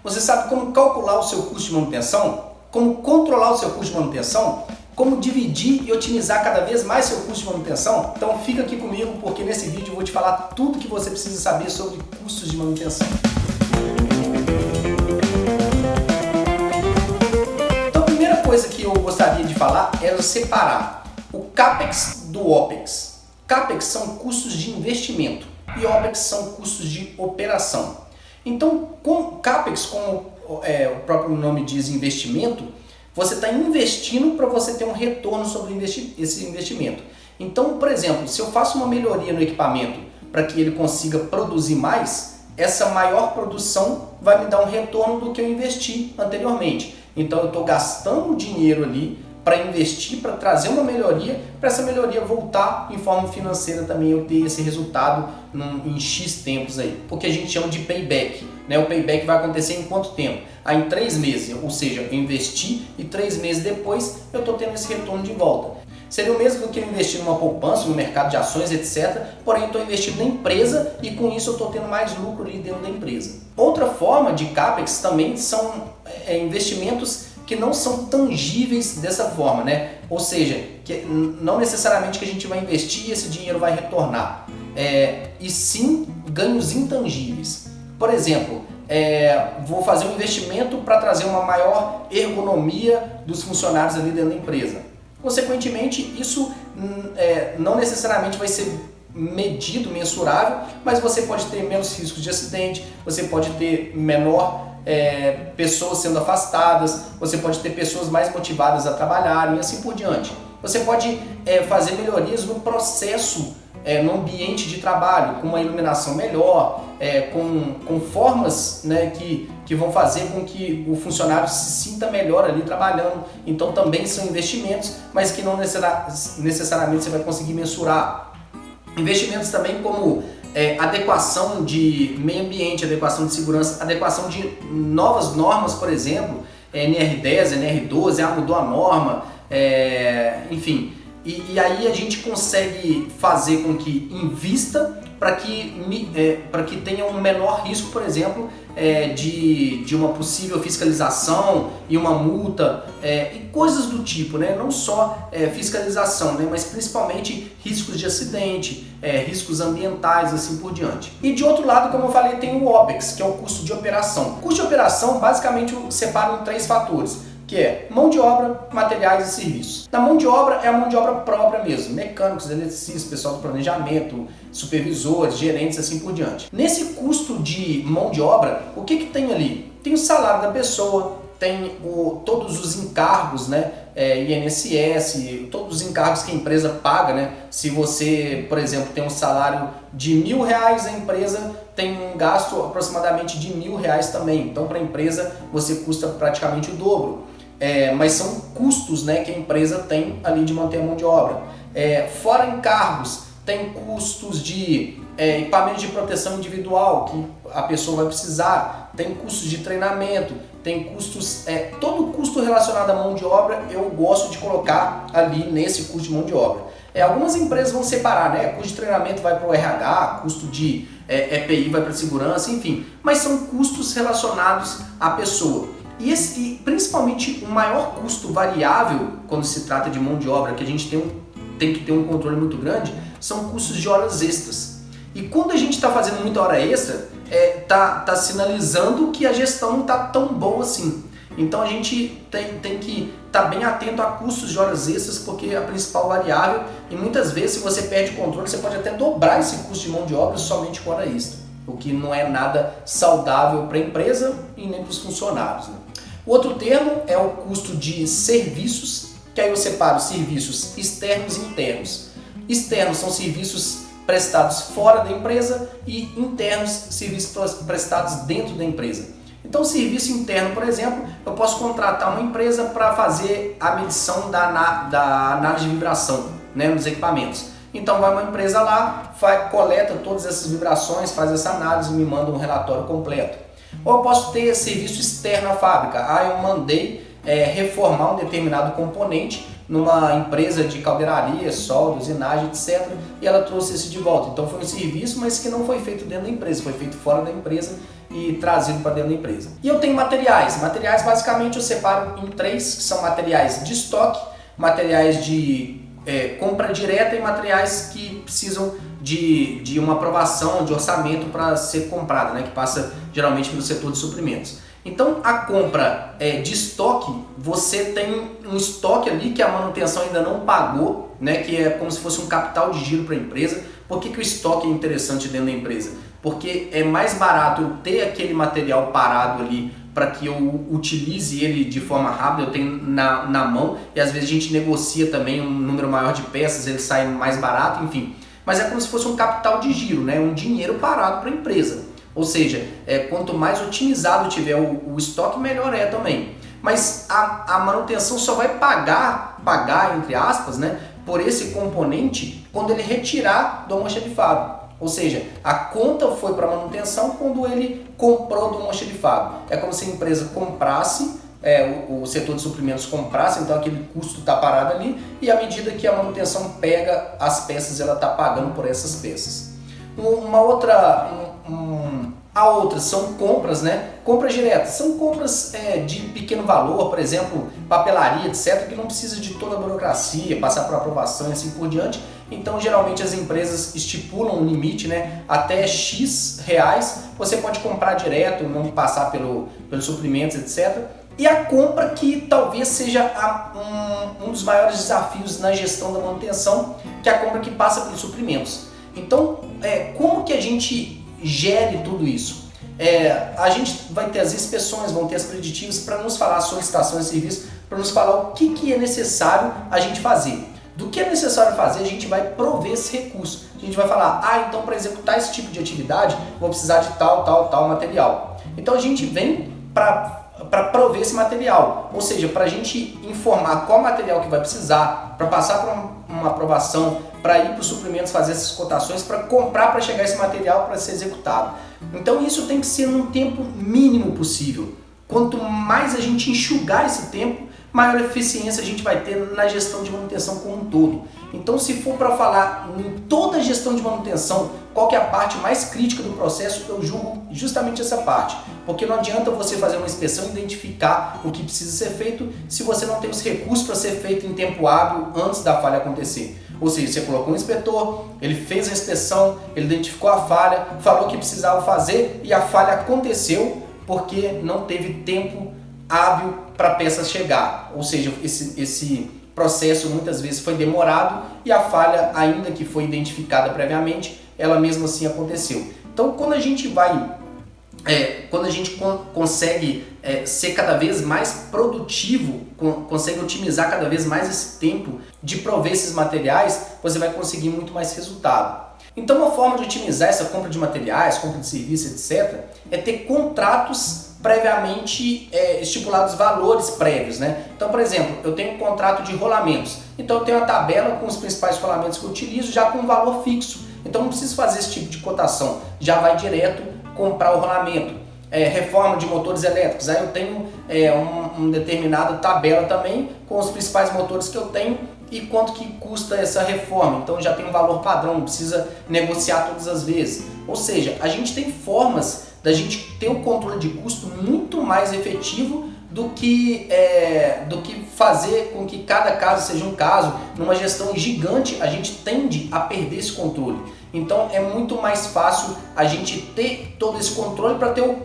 Você sabe como calcular o seu custo de manutenção? Como controlar o seu custo de manutenção? Como dividir e otimizar cada vez mais seu custo de manutenção? Então fica aqui comigo porque nesse vídeo eu vou te falar tudo que você precisa saber sobre custos de manutenção. Então a primeira coisa que eu gostaria de falar é separar o CAPEX do OPEX. CAPEX são custos de investimento e OPEX são custos de operação. Então, com CAPEX, como o próprio nome diz, investimento, você está investindo para você ter um retorno sobre esse investimento. Então, por exemplo, se eu faço uma melhoria no equipamento para que ele consiga produzir mais, essa maior produção vai me dar um retorno do que eu investi anteriormente. Então, eu estou gastando dinheiro ali para investir, para trazer uma melhoria, para essa melhoria voltar em forma financeira também, eu ter esse resultado em X tempos aí. O que a gente chama de payback, né? O payback vai acontecer em quanto tempo? Em 3 meses, ou seja, eu investi e 3 meses depois eu estou tendo esse retorno de volta. Seria o mesmo do que eu investir numa poupança, no mercado de ações, etc. Porém, eu estou investindo na empresa e com isso eu estou tendo mais lucro ali dentro da empresa. Outra forma de CAPEX também são investimentos que não são tangíveis dessa forma, né? Ou seja, que não necessariamente que a gente vai investir e esse dinheiro vai retornar, e sim ganhos intangíveis. Por exemplo, vou fazer um investimento para trazer uma maior ergonomia dos funcionários ali dentro da empresa. Consequentemente, isso não necessariamente vai ser medido, mensurável, mas você pode ter menos riscos de acidente, você pode ter menor pessoas sendo afastadas, você pode ter pessoas mais motivadas a trabalharem e assim por diante. Você pode fazer melhorias no processo, no ambiente de trabalho, com uma iluminação melhor, com formas, né, que vão fazer com que o funcionário se sinta melhor ali trabalhando. Então também são investimentos, mas que não necessariamente você vai conseguir mensurar. Investimentos também como adequação de meio ambiente, adequação de segurança, adequação de novas normas, por exemplo, NR10, NR12, mudou a norma, enfim. E aí a gente consegue fazer com que invista para que tenha um menor risco, por exemplo, de uma possível fiscalização e uma multa e coisas do tipo, né? Não só fiscalização, né? Mas principalmente riscos de acidente, riscos ambientais, assim por diante. E de outro lado, como eu falei, tem o OPEX, que é o custo de operação. O custo de operação basicamente separa em 3 fatores, que é mão de obra, materiais e serviços. Na mão de obra é a mão de obra própria mesmo, mecânicos, eletricistas, pessoal do planejamento, supervisores, gerentes, assim por diante. Nesse custo de mão de obra, o que tem ali? Tem o salário da pessoa, tem todos os encargos, né? INSS, todos os encargos que a empresa paga, né? Se você, por exemplo, tem um salário de R$1.000, a empresa tem um gasto aproximadamente de R$1.000 também. Então, para a empresa, você custa praticamente o dobro. Mas são custos, né, que a empresa tem ali de manter a mão de obra. Fora encargos, tem custos de equipamento de proteção individual que a pessoa vai precisar, tem custos de treinamento, tem custos, todo custo relacionado à mão de obra eu gosto de colocar ali nesse custo de mão de obra. Algumas empresas vão separar, né? Custo de treinamento vai para o RH, custo de EPI vai para a segurança, enfim, mas são custos relacionados à pessoa. E principalmente o maior custo variável quando se trata de mão de obra, que a gente tem que ter um controle muito grande, são custos de horas extras. E quando a gente está fazendo muita hora extra, tá sinalizando que a gestão não está tão boa assim. Então a gente tem que estar bem atento a custos de horas extras, porque é a principal variável, e muitas vezes se você perde o controle, você pode até dobrar esse custo de mão de obra somente com hora extra, o que não é nada saudável para a empresa e nem para os funcionários, né? O outro termo é o custo de serviços, que aí eu separo serviços externos e internos. Externos são serviços prestados fora da empresa e internos, serviços prestados dentro da empresa. Então, o serviço interno, por exemplo, eu posso contratar uma empresa para fazer a medição da análise de vibração, né, nos equipamentos. Então, vai uma empresa lá, coleta todas essas vibrações, faz essa análise e me manda um relatório completo. Ou eu posso ter serviço externo à fábrica. Eu mandei reformar um determinado componente numa empresa de caldeiraria, solda, usinagem, etc. E ela trouxe esse de volta. Então foi um serviço, mas que não foi feito dentro da empresa, foi feito fora da empresa e trazido para dentro da empresa. E eu tenho materiais. Materiais basicamente eu separo em três, que são materiais de estoque, materiais de compra direta e materiais que precisam de uma aprovação de orçamento para ser comprado, né, que passa geralmente pelo setor de suprimentos. Então a compra de estoque, você tem um estoque ali que a manutenção ainda não pagou, né, que é como se fosse um capital de giro para a empresa. Por que o estoque é interessante dentro da empresa? Porque é mais barato eu ter aquele material parado ali para que eu utilize ele de forma rápida, eu tenho na mão, e às vezes a gente negocia também um número maior de peças, ele sai mais barato, enfim. Mas é como se fosse um capital de giro, né? Um dinheiro parado para a empresa. Ou seja, quanto mais otimizado tiver o estoque, melhor é também. Mas a manutenção só vai pagar entre aspas, né, por esse componente quando ele retirar do almoxarifado. Ou seja, a conta foi para manutenção quando ele comprou do almoxarifado. É como se a empresa comprasse, o setor de suprimentos comprasse, então aquele custo está parado ali, e à medida que a manutenção pega as peças, ela está pagando por essas peças. A outra são compras, né? Compras diretas. São compras de pequeno valor, por exemplo, papelaria, etc., que não precisa de toda a burocracia, passar por aprovação e assim por diante. Então, geralmente as empresas estipulam um limite, né? Até X reais você pode comprar direto, não passar pelos suprimentos, etc. E a compra que talvez seja um dos maiores desafios na gestão da manutenção, que é a compra que passa pelos suprimentos. Então, como que a gente gere tudo isso? A gente vai ter as inspeções, vão ter as preditivas para nos falar as solicitações de serviço, para nos falar o que é necessário a gente fazer. Do que é necessário fazer, a gente vai prover esse recurso. A gente vai falar, então para executar esse tipo de atividade, vou precisar de tal material. Então a gente vem para prover esse material, ou seja, para a gente informar qual material que vai precisar, para passar por uma aprovação, para ir para os suprimentos fazer essas cotações, para comprar, para chegar esse material para ser executado. Então isso tem que ser num tempo mínimo possível. Quanto mais a gente enxugar esse tempo, maior eficiência a gente vai ter na gestão de manutenção como um todo. Então, se for para falar em toda a gestão de manutenção, qual que é a parte mais crítica do processo, eu julgo justamente essa parte. Porque não adianta você fazer uma inspeção e identificar o que precisa ser feito se você não tem os recursos para ser feito em tempo hábil antes da falha acontecer. Ou seja, você colocou um inspetor, ele fez a inspeção, ele identificou a falha, falou o que precisava fazer e a falha aconteceu porque não teve tempo hábil para a peça chegar. Ou seja, esse processo muitas vezes foi demorado e a falha, ainda que foi identificada previamente, ela mesmo assim aconteceu. Então, quando a gente consegue ser cada vez mais produtivo, consegue otimizar cada vez mais esse tempo de prover esses materiais, você vai conseguir muito mais resultado. Então, uma forma de otimizar essa compra de materiais, compra de serviço, etc., é ter contratos previamente estipulados, valores prévios, né? Então, por exemplo, eu tenho um contrato de rolamentos, então eu tenho uma tabela com os principais rolamentos que eu utilizo já com um valor fixo, então não preciso fazer esse tipo de cotação, já vai direto comprar o rolamento. Reforma de motores elétricos, aí eu tenho uma determinada tabela também com os principais motores que eu tenho e quanto que custa essa reforma, então já tem um valor padrão, não precisa negociar todas as vezes. Ou seja, a gente tem formas da gente ter um controle de custo muito mais efetivo do que fazer com que cada caso seja um caso. Numa gestão gigante, a gente tende a perder esse controle. Então é muito mais fácil a gente ter todo esse controle para ter o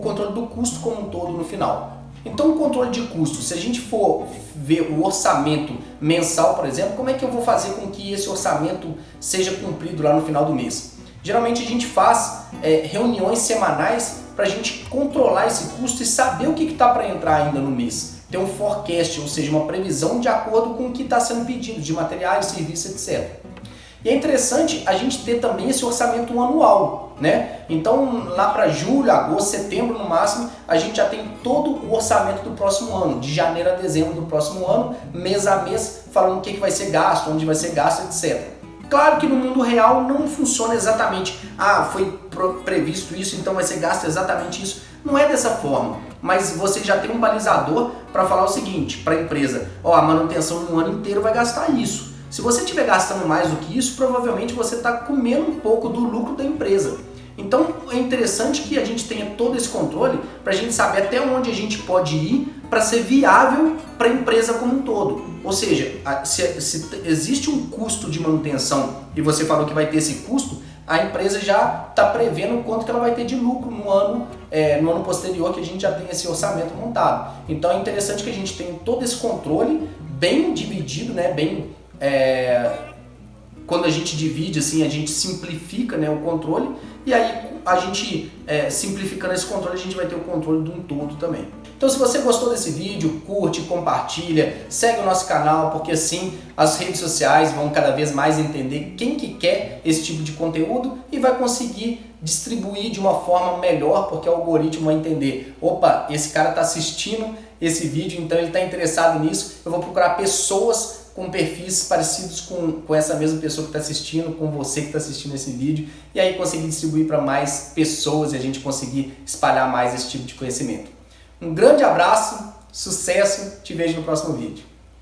controle do custo como um todo no final. Então o controle de custo, se a gente for ver o orçamento mensal, por exemplo, como é que eu vou fazer com que esse orçamento seja cumprido lá no final do mês? Geralmente a gente faz reuniões semanais para a gente controlar esse custo e saber o que está para entrar ainda no mês. Ter um forecast, ou seja, uma previsão de acordo com o que está sendo pedido, de materiais, serviços, etc. E é interessante a gente ter também esse orçamento anual, né? Então lá para julho, agosto, setembro no máximo, a gente já tem todo o orçamento do próximo ano, de janeiro a dezembro do próximo ano, mês a mês, falando o que vai ser gasto, onde vai ser gasto, etc. Claro que no mundo real não funciona exatamente, foi previsto isso, então vai ser gasto exatamente isso. Não é dessa forma, mas você já tem um balizador para falar o seguinte para a empresa, a manutenção no ano inteiro vai gastar isso. Se você estiver gastando mais do que isso, provavelmente você está comendo um pouco do lucro da empresa. Então é interessante que a gente tenha todo esse controle para a gente saber até onde a gente pode ir para ser viável para a empresa como um todo. Ou seja, se existe um custo de manutenção e você falou que vai ter esse custo, a empresa já está prevendo quanto que ela vai ter de lucro no ano posterior, que a gente já tem esse orçamento montado. Então é interessante que a gente tenha todo esse controle bem dividido, né? Quando a gente divide, assim, a gente simplifica, né, o controle, e aí a gente, simplificando esse controle, a gente vai ter o controle de um todo também. Então se você gostou desse vídeo, curte, compartilha, segue o nosso canal, porque assim as redes sociais vão cada vez mais entender quem que quer esse tipo de conteúdo e vai conseguir distribuir de uma forma melhor, porque o algoritmo vai entender, opa, esse cara está assistindo esse vídeo, então ele está interessado nisso, eu vou procurar pessoas com perfis parecidos com essa mesma pessoa que está assistindo, com você que está assistindo esse vídeo, e aí conseguir distribuir para mais pessoas e a gente conseguir espalhar mais esse tipo de conhecimento. Um grande abraço, sucesso, te vejo no próximo vídeo.